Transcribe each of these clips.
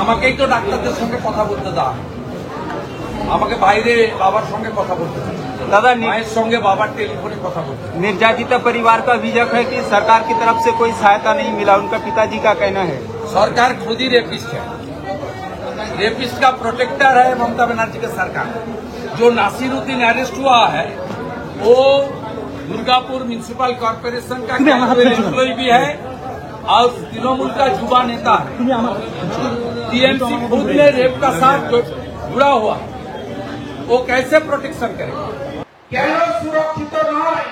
আমাকেই তো ডাক্তারদের সঙ্গে কথা বলতে দাও, আমাকে বাইরে বাবার সঙ্গে কথা বলতে দাও। दादा मायर संगे बाबा टेलीफोन कथा बोलते। निर्यातिता परिवार का अभियोग है कि सरकार की तरफ से कोई सहायता नहीं मिला, उनका पिताजी का कहना है। सरकार खुद ही रेपिस्ट है, रेपिस्ट का प्रोटेक्टर है ममता बनर्जी की सरकार। जो नासिरुद्दीन अरेस्ट हुआ है वो दुर्गापुर म्युनिसिपल कॉर्पोरेशन का एम्प्लॉय भी है और तृणमूल का युवा नेता है। टीएमसी खुद ने रेप का साथ जुड़ा हुआ, वो कैसे प्रोटेक्शन करेगा? কেন সুরক্ষিত নয়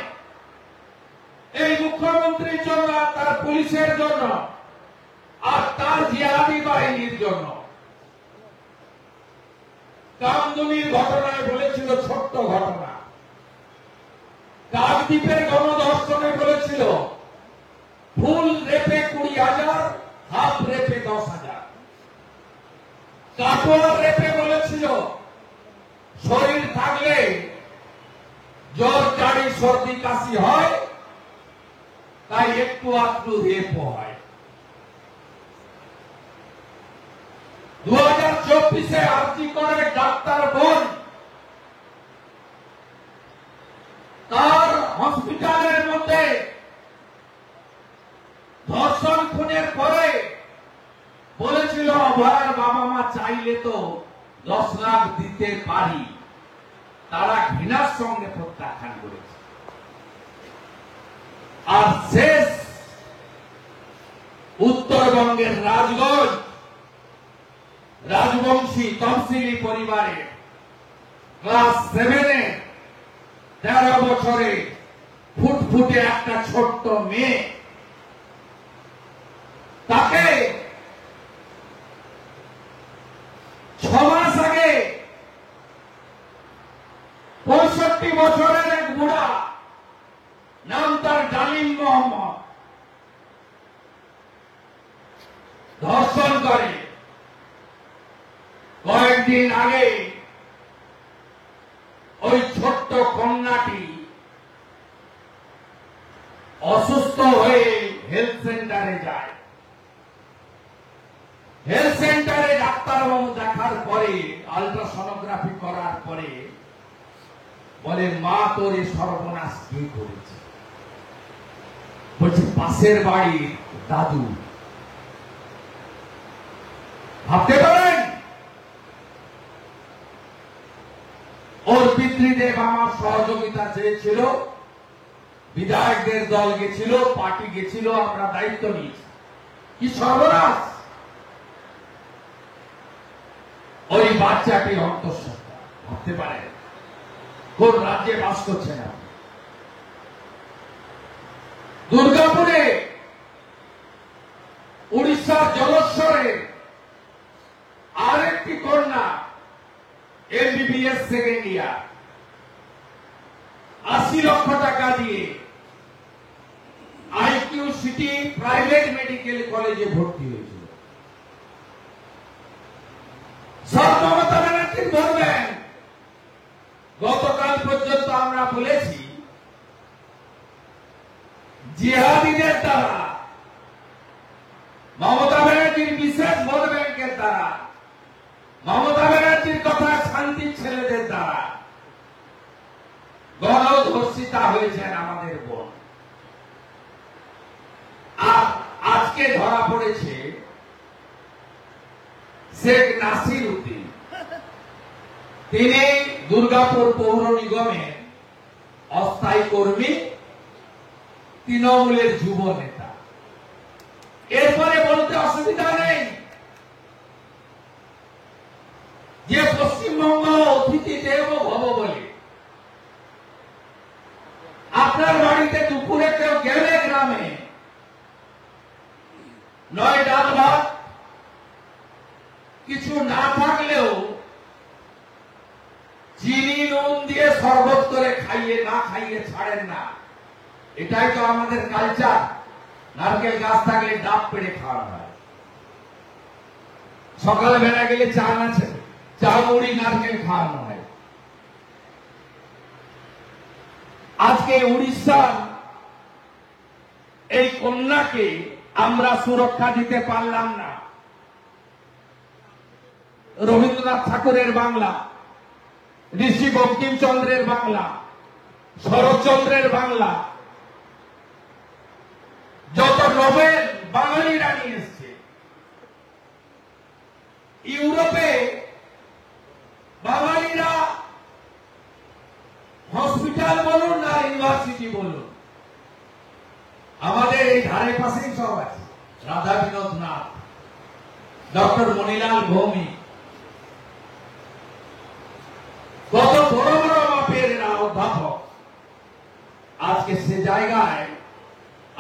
এই মুখ্যমন্ত্রীর জন্য, তার পুলিশের জন্য আর তার জিহাদি বাহিনীর জন্য? কামদুনির ঘটনায় বলেছিল ছোট্ট ঘটনা, কাকদ্বীপের গণধর্ষণে বলেছিল ফুল রেপে 20,000, হাফ রেপে 10,000, কাটোয়ার রেপে বলেছিল শরীর থাকলে জ্বর কাশি সর্দি কাশি হয়, তাই একটু আধটু রেপ হয়। 2024-এ আরজি করে ডাক্তার বোন তার হসপিটালের মধ্যে ধর্ষণ খুনের পরে বলেছিল অভয়ার বাবা মা চাইলে তো 10 লাখ দিতে পারি, তারা ঘৃণার সঙ্গে প্রত্যাখ্যান করেছে। আর শেষ উত্তরবঙ্গের রাজগঞ্জ রাজবংশী তফসিলি পরিবারে ক্লাস 7-এ 13 বছরে ফুটফুটে একটা ছোট্ট মেয়ে, তাকে 6 মাস আগে 65 বছরের এক বুড়া, নাম তার ডালিম মোহাম্মদ, ধর্ষণ করে। কয়েকদিন আগে ওই ছোট্ট কন্যাটি অসুস্থ হয়ে হেলথ সেন্টারে যায়। হেলথ সেন্টারে ডাক্তারবাবু দেখার পরে, আলট্রাসোনোগ্রাফি করার পরে বলে মা তোর এই সর্বনাশ কে করেছে? বলছে পাশের বাড়ির দাদু। ভাবতে পারেন ওর পিতৃদেব আমার সহযোগিতা চেয়েছিল, বিধায়কদের দল গেছিল, পার্টি গেছিল, আমরা দায়িত্ব নিয়েছি। কি সর্বনাশ! ওই বাচ্চাটি অন্তঃসত্ত্বা। ভাবতে পারেন কোন রাজ্যে বাস করছে না। দুর্গাপুরে, উড়িষ্যার জলেশ্বরে আরেকটি কন্যা এমবিবিএস সেকেন্ড ইয়ার 80 লক্ষ টাকা দিয়ে আইকিউ সিটি প্রাইভেট মেডিকেল কলেজে ভর্তি হয়েছিল। সব মমতা ব্যানার্জি বলবেন, গতকাল পর্যন্ত আমরা বলেছি জিহাদিদের দ্বারা, মমতা ব্যানার্জির বিশেষ ভোট ব্যাংকের দ্বারা, মমতা ব্যানার্জির কথা শান্তির ছেলেদের দ্বারা গণধর্ষিতা হয়েছেন আমাদের বোন। আর আজকে ধরা পড়েছে শেখ নাসিরউদ্দিন, তিনি দুর্গাপুর পৌর নিগমের অস্থায়ী কর্মী, তৃণমূলের যুব নেতা। এরপরে বলতে অসুবিধা নেই যে পশ্চিমবঙ্গ অতিথি দেব ভব বলে। আপনার বাড়িতে দুপুরে কেউ গেলে গ্রামে, নয় ডাল ভাত, কিছু না থাকলেও চিনি নুন দিয়ে শরবত করে খাইয়ে, না খাইয়ে ছাড়েন না। এটাই তো আমাদের কালচার। নারকেল গাছ থাকলে ডাব পেড়ে খাওয়া হয়। সকালবেলা গেলে চা আছে, চা মুড়ি নারকেল খাওয়ানো হয়। আজকে উড়িষ্যার এই কন্যাকে আমরা সুরক্ষা দিতে পারলাম না। রবীন্দ্রনাথ ঠাকুরের বাংলা, ঋষি বঙ্কিমচন্দ্রের বাংলা, শরৎচন্দ্রের বাংলা, যত নোবেল বাঙালিরা নিয়ে এসছে। ইউরোপে বাঙালিরা হসপিটাল বলুন না ইউনিভার্সিটি বলুন, আমাদের এই ধারে পাশেই সব আছে। রাধা বিনোদ নাথ, ডক্টর মনিলাল ভৌমিক, কত বড় বড় মাপের অধ্যাপক। আজকে সে জায়গায়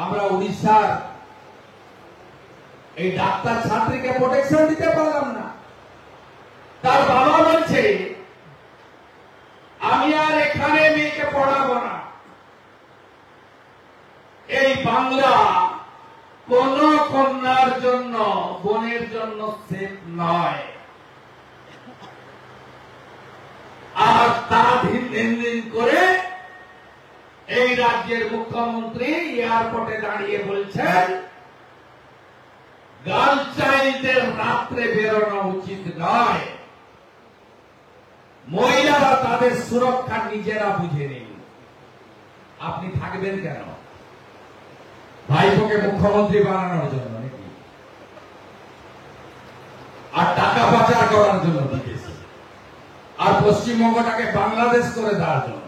আমরা উড়িষ্যার এই ডাক্তার ছাত্রীকে প্রোটেকশন দিতে পারলাম না। তার বাবা বলছে আমি আর এখানে মেয়েকে পড়াবো না, এই বাংলা কোন কন্যার জন্য, বোনের জন্য সেফ নয়। আর তা দিন দিন করে এই রাজ্যের মুখ্যমন্ত্রী এয়ারপোর্টে দাঁড়িয়ে বলছেন গার্ল চাইল্ডদের রাত্রে বেরোনো উচিত নয়, মহিলারা তাদের সুরক্ষা নিজেরা বুঝে নিন। আপনি থাকবেন কেন? ভাইপোকে মুখ্যমন্ত্রী বানানোর জন্য নাকি? আর টাকা পাচার করার জন্য বিদেশে, আর পশ্চিমবঙ্গটাকে বাংলাদেশ করে দেওয়ার জন্য।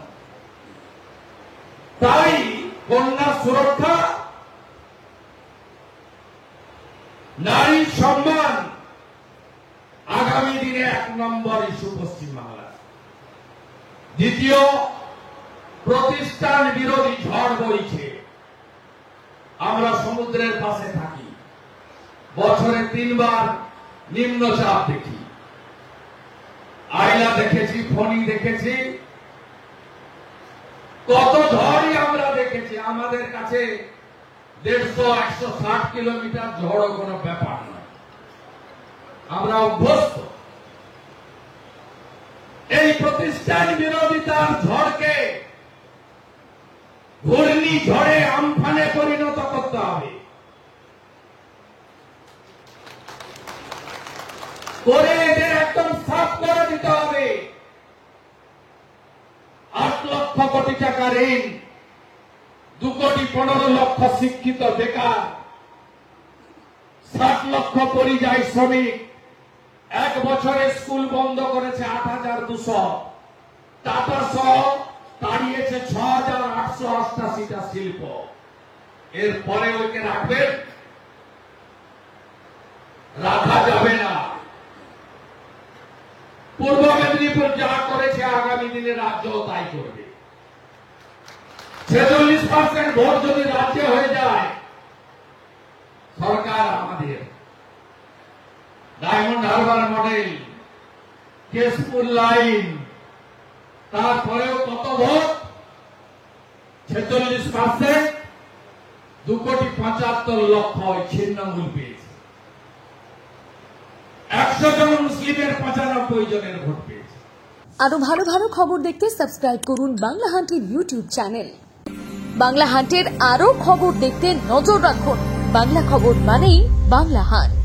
তাই কন্যা সুরক্ষা, নারী সম্মান আগামী দিনে 1 নম্বর ইস্যু পশ্চিমবাংলা। দ্বিতীয়, প্রতিষ্ঠান বিরোধী ঝড় বইছে। আমরা সমুদ্রের পাশে থাকি, বছরে 3 বার নিম্নচাপ দেখি। আইলা দেখেছি, ফণী দেখেছি, কত ঝড়ই আমরা দেখেছি। আমাদের কাছে 150-160 কিলোমিটার ঝড়ও কোনো ব্যাপার নয়, আমরা অভ্যস্ত। এই প্রতিষ্ঠান বিরোধিতার ঝড়কে ঘূর্ণি ঝড়ে আমফানে পরিণত করতে হবে, করে এদের একদম সাফ করে দিতে হবে। 8 লক্ষ কোটি টাকা ঋণ, 2,15,00,000 শিক্ষিত বেকার, 60 লক্ষ পরিযায়ী শ্রমিক, 1 বছরে স্কুল বন্ধ করেছে 8,200, টাটা সহ তাড়িয়েছে 6,888টা শিল্প। এরপরে ওকে রাখবেন? রাখা যাবে না। পূর্ব মেদিনীপুর যা করেছে আগামী দিনে রাজ্য তাই করবে। 46% ভোট যদি রাজ্যে হয়ে যায়, সরকার আমাদের। Diamond Harbour model, Keshpur line, তারপরেও কত ভোট? 46%, 2,75,00,000 ছিন্নমূল পেয়েছে। 100 জন মুসলিমের 95 জনের ভোট পেয়েছে। আরো ভালো ভালো খবর দেখতে সাবস্ক্রাইব করুন বাংলা হান্টের ইউটিউব চ্যানেল। বাংলা হান্টের আরো খবর দেখতে নজর রাখুন। বাংলা খবর মানেই বাংলা হান্ট।